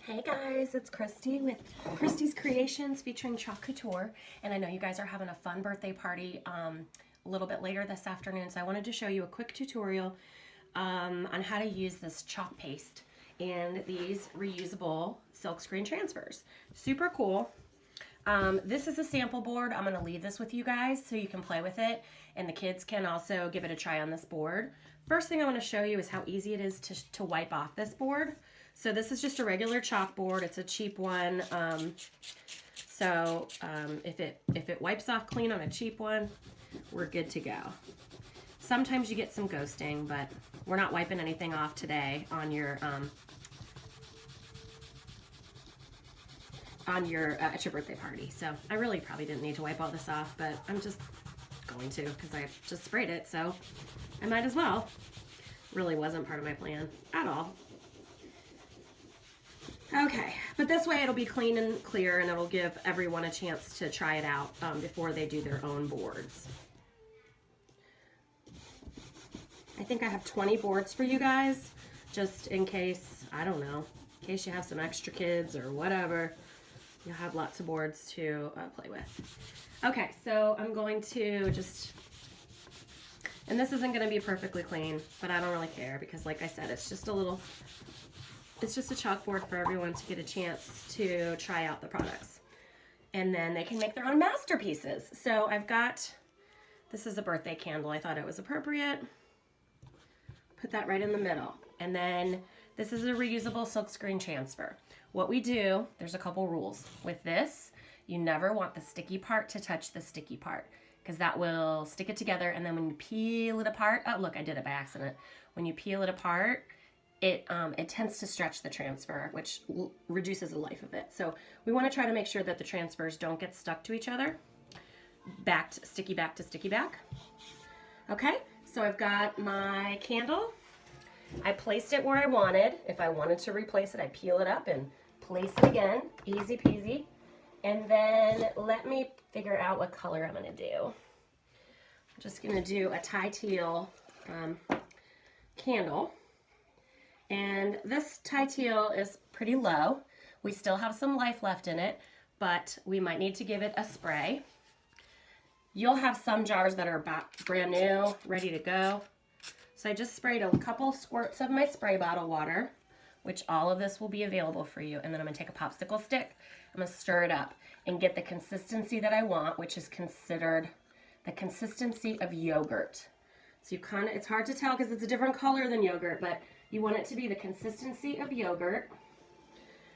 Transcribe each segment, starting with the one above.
Hey guys, it's Christy with Christy's Creations featuring Chalk Couture, and I know you guys are having a fun birthday party a little bit later this afternoon, so I wanted to show you a quick tutorial on how to use this chalk paste and these reusable silkscreen transfers. Super cool. This is a sample board. I'm going to leave this with you guys so you can play with it, and the kids can also give it a try on this board. First thing I want to show you is how easy it is to wipe off this board. So this is just a regular chalkboard. It's a cheap one. If it wipes off clean on a cheap one, we're good to go. Sometimes you get some ghosting, but we're not wiping anything off today on your at your birthday party. So I really probably didn't need to wipe all this off, but I'm just going to because I just sprayed it, so I might as well. Really wasn't part of my plan at all. Okay, but this way it'll be clean and clear, and it'll give everyone a chance to try it out before they do their own boards. I think I have 20 boards for you guys, just in case, I don't know, in case you have some extra kids or whatever. You'll have lots of boards to play with. Okay, so I'm going to just, and this isn't going to be perfectly clean, but I don't really care because, like I said, it's just a chalkboard for everyone to get a chance to try out the products. And then they can make their own masterpieces. So I've got, this is a birthday candle. I thought it was appropriate. Put that right in the middle. And then this is a reusable silkscreen transfer. What we do, there's a couple rules. With this, you never want the sticky part to touch the sticky part because that will stick it together. And then when you peel it apart, oh look, I did it by accident. When you peel it apart, it tends to stretch the transfer, which reduces the life of it. So we want to try to make sure that the transfers don't get stuck to each other. Sticky back to sticky back. Okay, so I've got my candle. I placed it where I wanted. If I wanted to replace it, I peel it up and place it again. Easy peasy. And then let me figure out what color I'm going to do. I'm just going to do a tie teal candle. And this tie teal is pretty low. We still have some life left in it, but we might need to give it a spray. You'll have some jars that are brand new, ready to go. So I just sprayed a couple squirts of my spray bottle water, which all of this will be available for you. And then I'm gonna take a popsicle stick, I'm gonna stir it up and get the consistency that I want, which is considered the consistency of yogurt. So it's hard to tell because it's a different color than yogurt, but you want it to be the consistency of yogurt.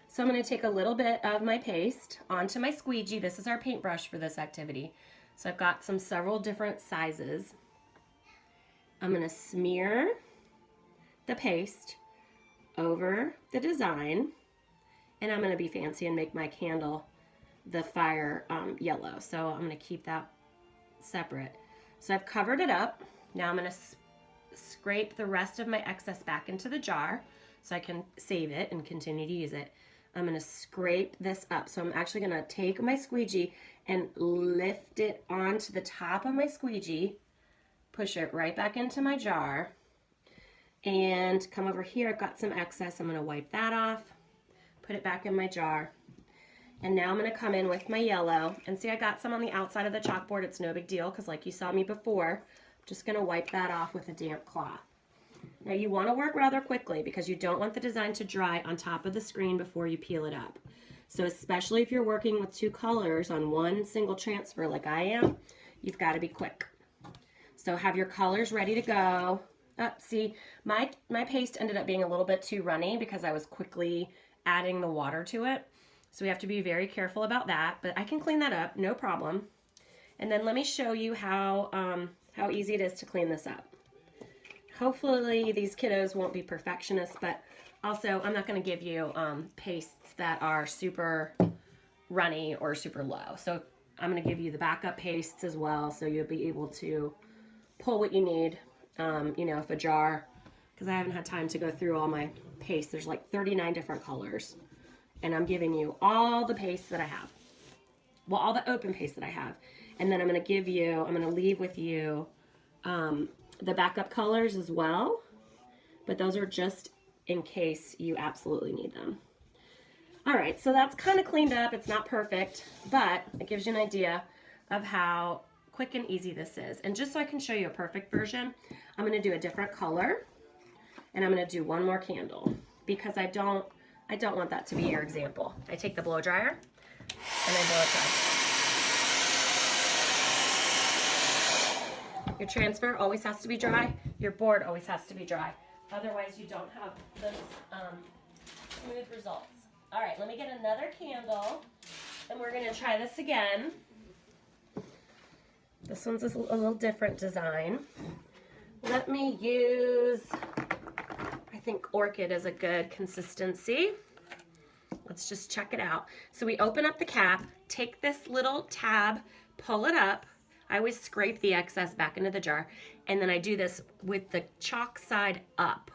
So I'm going to take a little bit of my paste onto my squeegee. This is our paintbrush for this activity. So I've got several different sizes. I'm going to smear the paste over the design, and I'm going to be fancy and make my candle the fire yellow. So I'm going to keep that separate. So I've covered it up. Now I'm going to scrape the rest of my excess back into the jar so I can save it and continue to use it. I'm going to scrape this up. So I'm actually going to take my squeegee and lift it onto the top of my squeegee, push it right back into my jar, and come over here. I've got some excess. I'm going to wipe that off, put it back in my jar. And now I'm going to come in with my yellow. And see, I got some on the outside of the chalkboard. It's no big deal because like you saw me before, just going to wipe that off with a damp cloth. Now you want to work rather quickly because you don't want the design to dry on top of the screen before you peel it up. So especially if you're working with two colors on one single transfer like I am, you've got to be quick. So have your colors ready to go. See, my paste ended up being a little bit too runny because I was quickly adding the water to it. So we have to be very careful about that, but I can clean that up, no problem. And then let me show you how easy it is to clean this up. Hopefully these kiddos won't be perfectionists, but also I'm not going to give you pastes that are super runny or super low. So I'm going to give you the backup pastes as well, so you'll be able to pull what you need. You know, if a jar, because I haven't had time to go through all my pastes. There's like 39 different colors, and I'm giving you all the pastes that I have. Well, all the open paste that I have. And then I'm going to leave with you the backup colors as well, but those are just in case you absolutely need them. All right, so that's kind of cleaned up. It's not perfect, but it gives you an idea of how quick and easy this is. And just so I can show you a perfect version, I'm going to do a different color, and I'm going to do one more candle because I don't want that to be your example. I take the blow dryer and I blow it dry. Your transfer always has to be dry. Your board always has to be dry. Otherwise, you don't have those smooth results. All right, let me get another candle, and we're going to try this again. This one's a little different design. Let me use, I think orchid is a good consistency. Let's just check it out. So we open up the cap, take this little tab, pull it up. I always scrape the excess back into the jar, and then I do this with the chalk side up.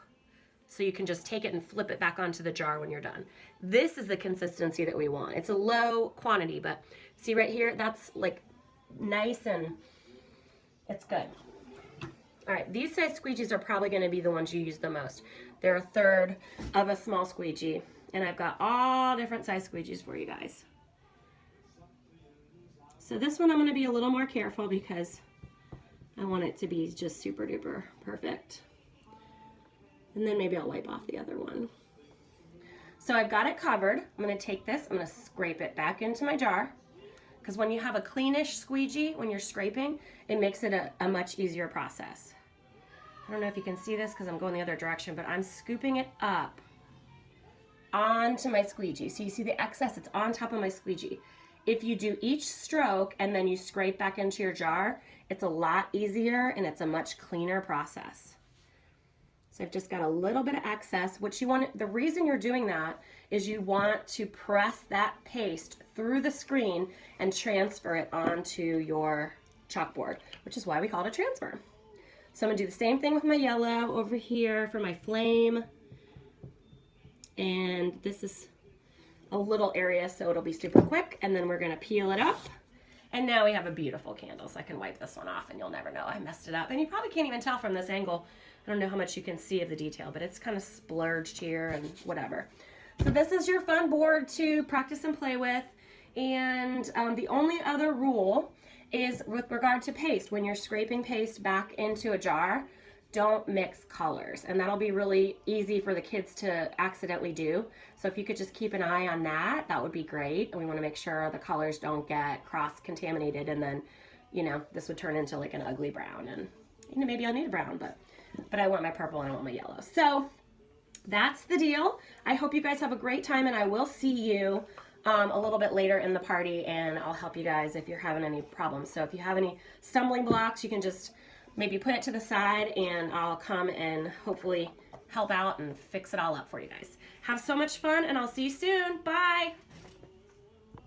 So you can just take it and flip it back onto the jar when you're done. This is the consistency that we want. It's a low quantity, but see right here, that's like nice and it's good. All right, these size squeegees are probably gonna be the ones you use the most. They're a third of a small squeegee, and I've got all different size squeegees for you guys. So this one I'm gonna be a little more careful because I want it to be just super duper perfect. And then maybe I'll wipe off the other one. So I've got it covered. I'm gonna take this, I'm gonna scrape it back into my jar, because when you have a cleanish squeegee, when you're scraping, it makes it a much easier process. I don't know if you can see this because I'm going the other direction, but I'm scooping it up onto my squeegee. So you see the excess, it's on top of my squeegee. If you do each stroke and then you scrape back into your jar, it's a lot easier and it's a much cleaner process. So I've just got a little bit of excess. What you want, the reason you're doing that is you want to press that paste through the screen and transfer it onto your chalkboard, which is why we call it a transfer. So I'm gonna do the same thing with my yellow over here for my flame. And this is a little area, so it'll be super quick. And then we're gonna peel it up. And now we have a beautiful candle, so I can wipe this one off and you'll never know I messed it up. And you probably can't even tell from this angle. I don't know how much you can see of the detail, but it's kind of splurged here and whatever. So this is your fun board to practice and play with. And the only other rule is with regard to paste. When you're scraping paste back into a jar, don't mix colors. And that'll be really easy for the kids to accidentally do. So if you could just keep an eye on that, that would be great. And we want to make sure the colors don't get cross-contaminated, and then, you know, this would turn into like an ugly brown. And, you know, maybe I'll need a brown, but I want my purple and I want my yellow. So that's the deal. I hope you guys have a great time, and I will see you a little bit later in the party, and I'll help you guys if you're having any problems. So if you have any stumbling blocks, you can just maybe put it to the side and I'll come and hopefully help out and fix it all up for you guys. Have so much fun, and I'll see you soon. Bye.